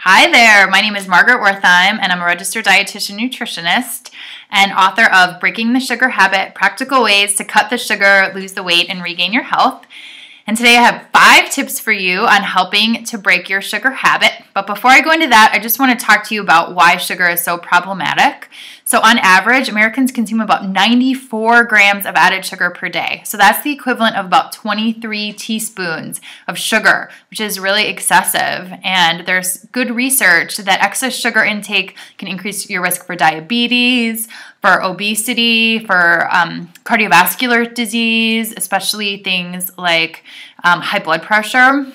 Hi there, my name is Margaret Wertheim, and I'm a registered dietitian nutritionist and author of Breaking the Sugar Habit, Practical Ways to Cut the Sugar, Lose the Weight, and Regain Your Health. And today I have 5 tips for you on helping to break your sugar habit. But before I go into that, I just want to talk to you about why sugar is so problematic. So on average, Americans consume about 94 grams of added sugar per day. So that's the equivalent of about 23 teaspoons of sugar, which is really excessive. And there's good research that excess sugar intake can increase your risk for diabetes, for obesity, for cardiovascular disease, especially things like high blood pressure.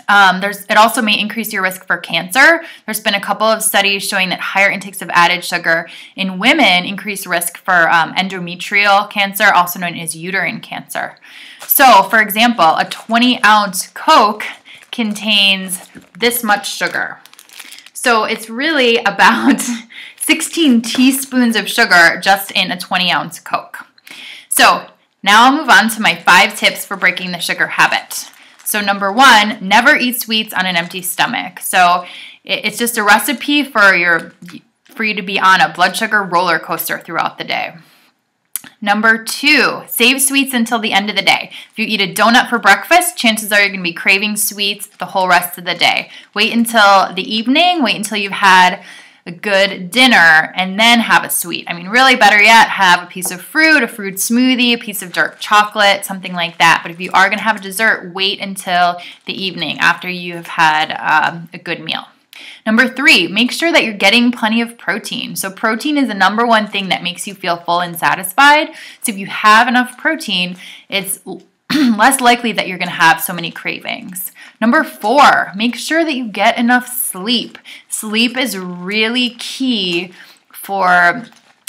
It also may increase your risk for cancer. There's been a couple of studies showing that higher intakes of added sugar in women increase risk for endometrial cancer, also known as uterine cancer. So, for example, a 20-ounce Coke contains this much sugar. So it's really about 16 teaspoons of sugar just in a 20-ounce Coke. So now I'll move on to my 5 tips for breaking the sugar habit. So number 1, never eat sweets on an empty stomach. So it's just a recipe for you to be on a blood sugar roller coaster throughout the day. Number 2, save sweets until the end of the day. If you eat a donut for breakfast, chances are you're going to be craving sweets the whole rest of the day. Wait until the evening, wait until you've had a good dinner, and then have a sweet. I mean, really better yet, have a piece of fruit, a fruit smoothie, a piece of dark chocolate, something like that. But if you are going to have a dessert, wait until the evening after you've had a good meal. Number 3, make sure that you're getting plenty of protein. So protein is the number 1 thing that makes you feel full and satisfied. So if you have enough protein, it's less likely that you're going to have so many cravings. Number 4, make sure that you get enough sleep. Sleep is really key for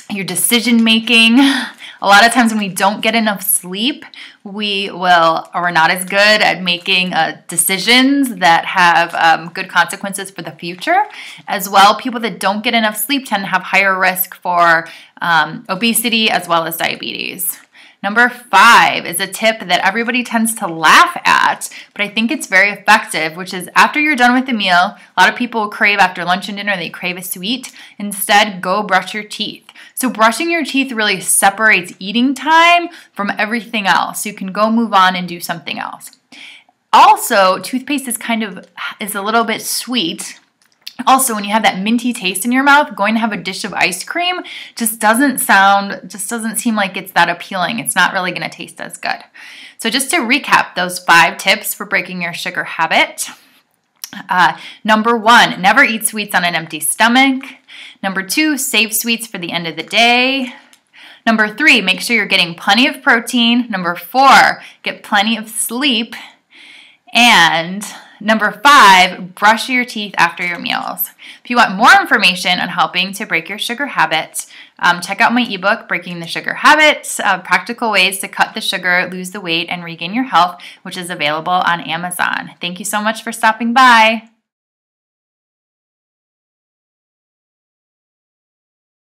your decision making. A lot of times when we don't get enough sleep, we're not as good at making decisions that have good consequences for the future. As well, people that don't get enough sleep tend to have higher risk for obesity as well as diabetes. Number 5 is a tip that everybody tends to laugh at, but I think it's very effective, which is after you're done with the meal, a lot of people crave after lunch and dinner, they crave a sweet. Instead, go brush your teeth. So brushing your teeth really separates eating time from everything else. You can go move on and do something else. Also, toothpaste is a little bit sweet. Also, when you have that minty taste in your mouth, going to have a dish of ice cream just doesn't seem like it's that appealing. It's not really going to taste as good. So just to recap those 5 tips for breaking your sugar habit. Number 1, never eat sweets on an empty stomach. Number 2, save sweets for the end of the day. Number 3, make sure you're getting plenty of protein. Number 4, get plenty of sleep. And number 5, brush your teeth after your meals. If you want more information on helping to break your sugar habit, check out my ebook, Breaking the Sugar Habit, Practical Ways to Cut the Sugar, Lose the Weight, and Regain Your Health, which is available on Amazon. Thank you so much for stopping by.